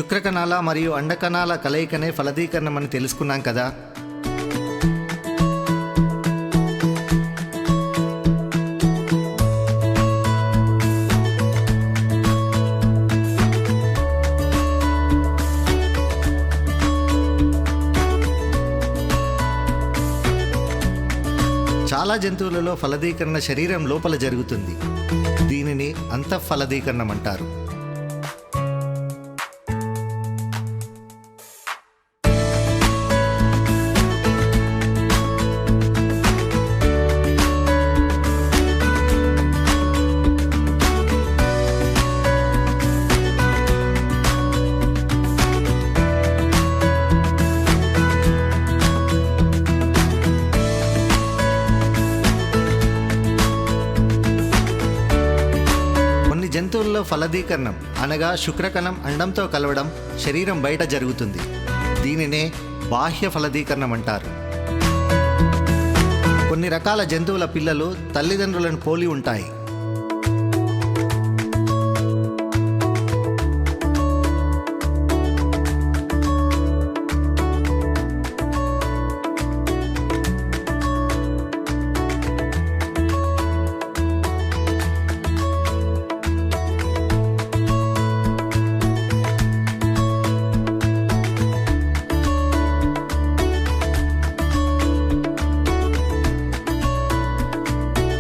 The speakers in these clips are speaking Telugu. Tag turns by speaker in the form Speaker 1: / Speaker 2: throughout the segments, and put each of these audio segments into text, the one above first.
Speaker 1: శుక్రకణాల మరియు అండకణాల కలయికనే ఫలదీకరణం అని తెలుసుకున్నాం కదా. చాలా జంతువులలో ఫలదీకరణ శరీరం లోపల జరుగుతుంది. దీనిని అంతఃఫలదీకరణం అంటారు. జంతువుల్లో ఫలదీకరణం అనగా శుక్రకణం అండంతో కలవడం శరీరం బయట జరుగుతుంది. దీనినే బాహ్య ఫలదీకరణం అంటారు. కొన్ని రకాల జంతువుల పిల్లలు తల్లిదండ్రులను పోలి ఉంటాయి.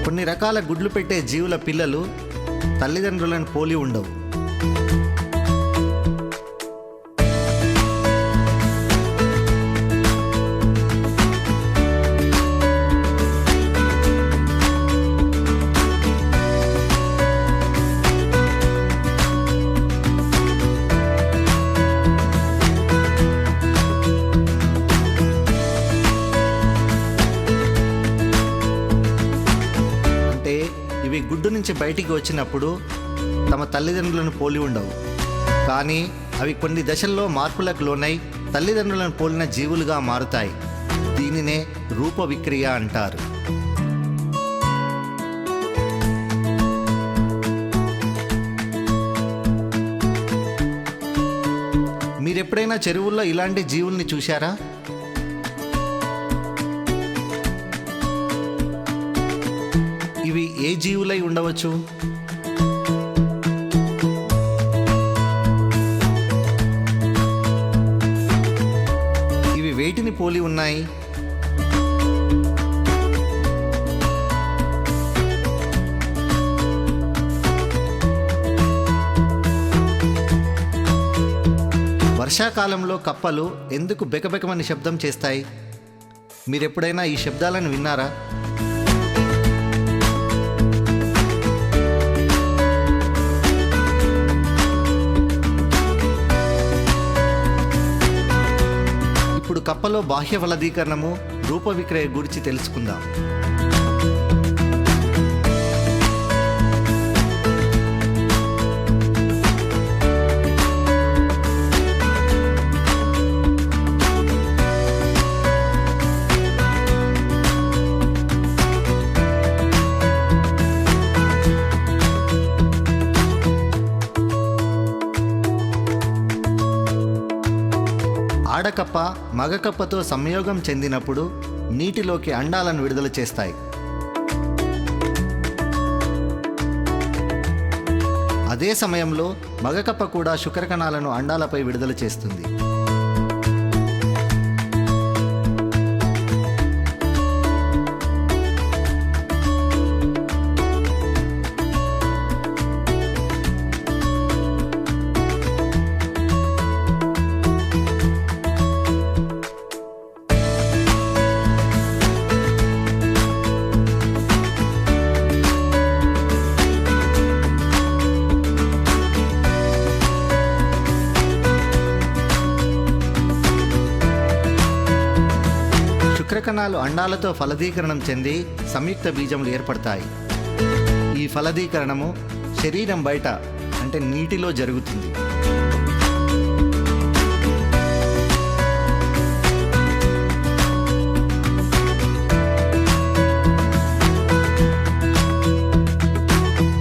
Speaker 1: కొన్ని రకాల గుడ్లు పెట్టే జీవుల పిల్లలు తల్లిదండ్రులను పోలి ఉండవు. ఇవి గుడ్డు నుంచి బయటికి వచ్చినప్పుడు తమ తల్లిదండ్రులను పోలి ఉండవు. కానీ అవి కొన్ని దశల్లో మార్పులకు లోనై తల్లిదండ్రులను పోలిన జీవులుగా మారుతాయి. దీనినే రూప విక్రియ అంటారు. మీరెప్పుడైనా చెరువుల్లో ఇలాంటి జీవుల్ని చూశారా? ఇవి ఏ జీవులై ఉండవచ్చు? ఇవి వేటిని పోలి ఉన్నాయి? వర్షాకాలంలో కప్పలు ఎందుకు బెకబెకమని శబ్దం చేస్తాయి? మీరెప్పుడైనా ఈ శబ్దాలను విన్నారా? ఇప్పుడు కప్పలో బాహ్య ఫలదీకరణము, రూప విక్రయ గురించి తెలుసుకుందాం. ఆడకప్ప మగకప్పతో సంయోగం చెందినప్పుడు నీటిలోకి అండాలను విడుదల చేస్తాయి. అదే సమయంలో మగకప్ప కూడా శుక్రకణాలను అండాలపై విడుదల చేస్తుంది. శుక్రకణాలు అండాలతో ఫలదీకరణం చెంది సంయుక్త బీజములు ఏర్పడతాయి. ఈ ఫలదీకరణము శరీరం బయట అంటే నీటిలో జరుగుతుంది.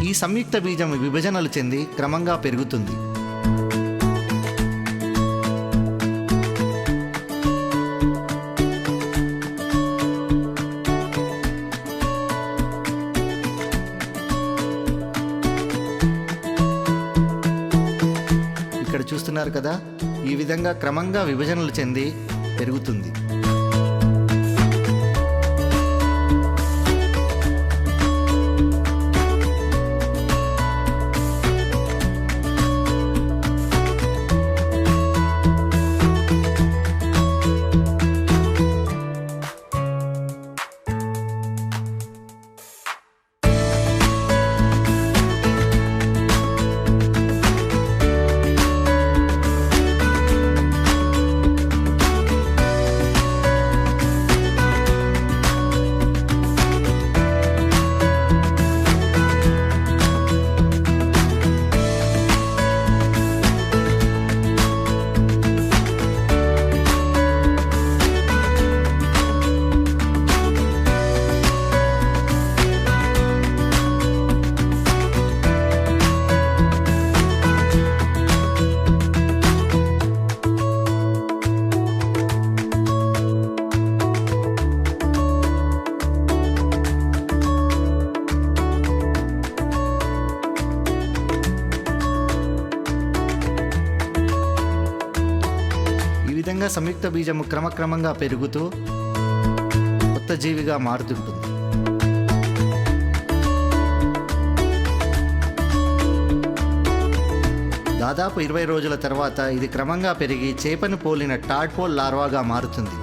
Speaker 1: ఈ సంయుక్త బీజం విభజనలు చెంది క్రమంగా పెరుగుతుంది. చూస్తున్నారు కదా, ఈ విధంగా క్రమంగా విభజనలు చెంది పెరుగుతుంది. ఈ విధంగా సంయుక్త బీజము క్రమక్రమంగా పెరుగుతూ కొత్త జీవిగా మారుతుంటుంది. దాదాపు 20 రోజుల తర్వాత ఇది క్రమంగా పెరిగి చేపను పోలిన టాడ్పోల్ లార్వాగా మారుతుంది.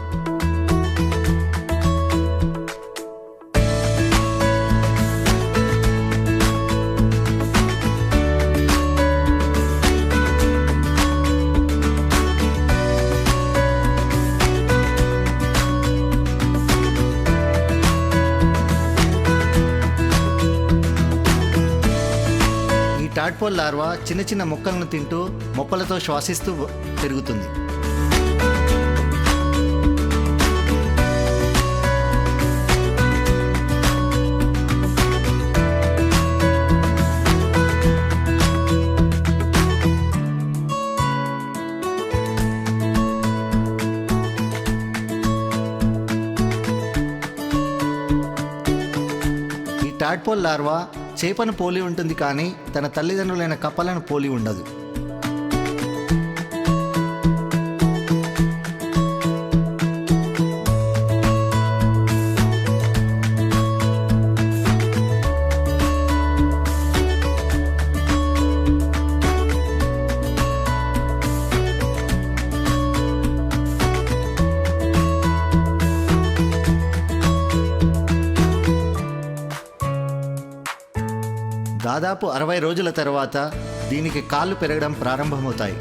Speaker 1: టాడ్పోల్ లార్వా చిన్న చిన్న మొక్కలను తింటూ మొప్పలతో శ్వాసిస్తూ పెరుగుతుంది. ఈ టాడ్పోల్ లార్వా చేపను పోలి ఉంటుంది, కానీ తన తల్లిదండ్రులైన కప్పలను పోలి ఉండదు. దాదాపు 60 రోజుల తర్వాత దీనికి కాళ్ళు పెరగడం ప్రారంభమవుతాయి.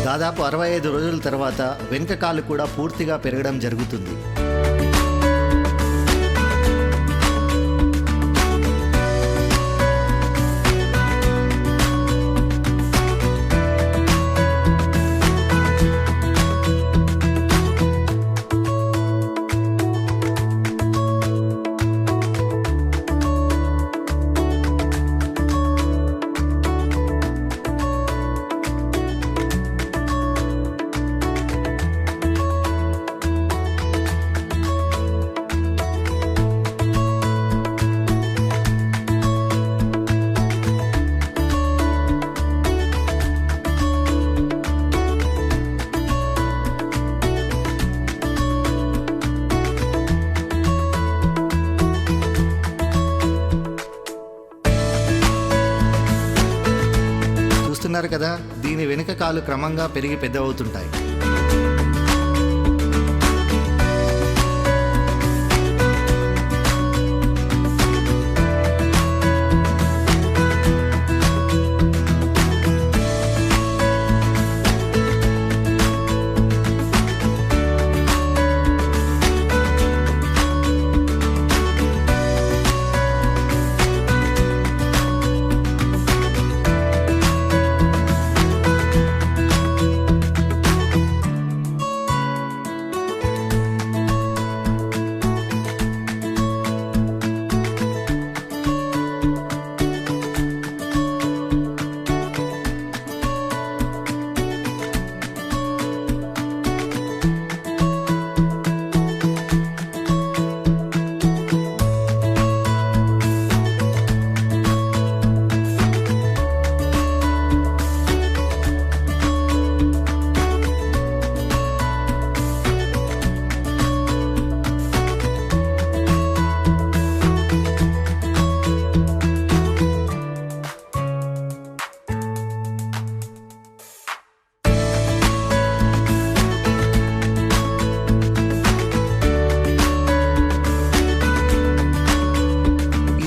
Speaker 1: దాదాపు 65 రోజుల తర్వాత వెనుక కాళ్ళు కూడా పూర్తిగా పెరగడం జరుగుతుంది. చూస్తున్నారు కదా, దీని వెనుక కాలు క్రమంగా పెరిగి పెద్దవవుతుంటాయి.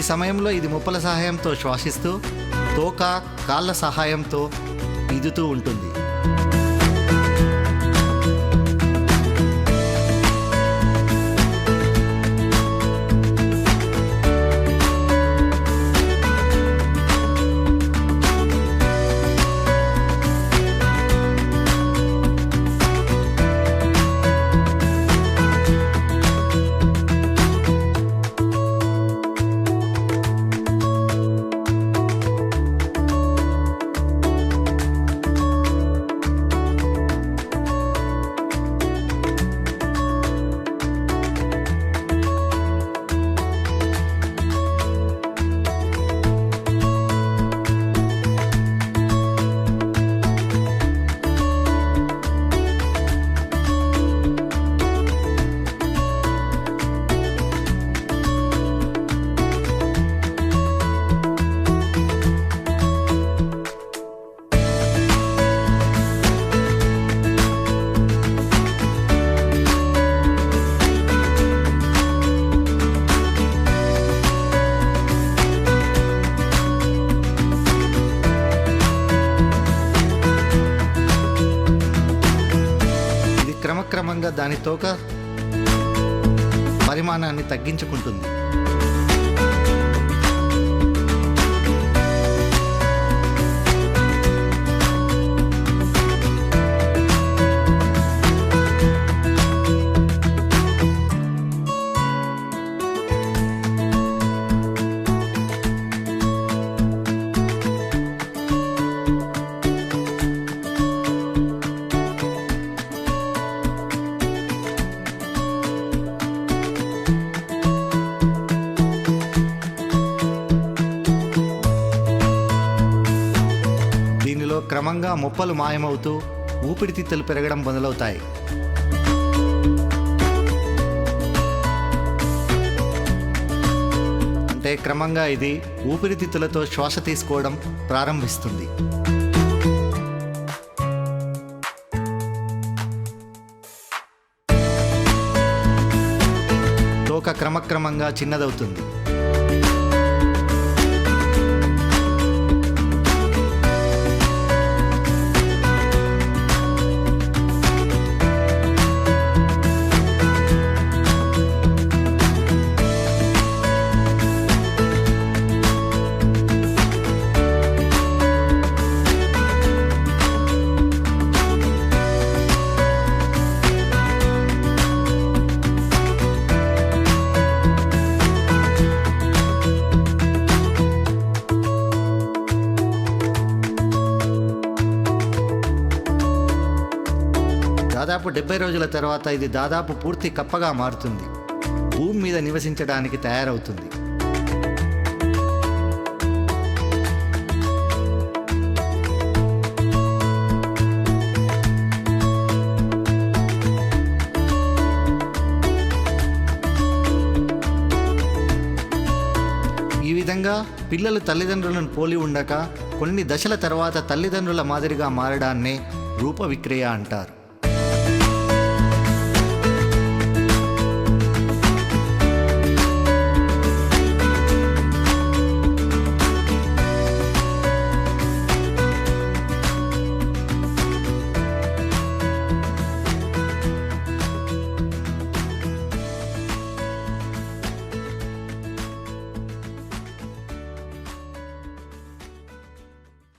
Speaker 1: సమయంలో ఇది ముప్పల సహాయంతో శ్వాసిస్తూ తోక, కాళ్ళ సహాయంతో ఈదుతూ ఉంటుంది. క్రమక్రమంగా దాని తోక పరిమాణాన్ని తగ్గించుకుంటుంది. క్రమంగా మొప్పలు మాయమవుతూ ఊపిరితిత్తులు పెరగడం మొదలవుతాయి. అంటే క్రమంగా ఇది ఊపిరితిత్తులతో శ్వాస తీసుకోవడం ప్రారంభిస్తుంది. తోక క్రమక్రమంగా చిన్నదవుతుంది. దాదాపు 70 రోజుల తర్వాత ఇది దాదాపు పూర్తి కప్పగా మారుతుంది. భూమి మీద నివసించడానికి తయారవుతుంది. ఈ విధంగా పిల్లలు తల్లిదండ్రులను పోలి ఉండక కొన్ని దశల తర్వాత తల్లిదండ్రుల మాదిరిగా మారడాన్నే రూప విక్రియ అంటారు.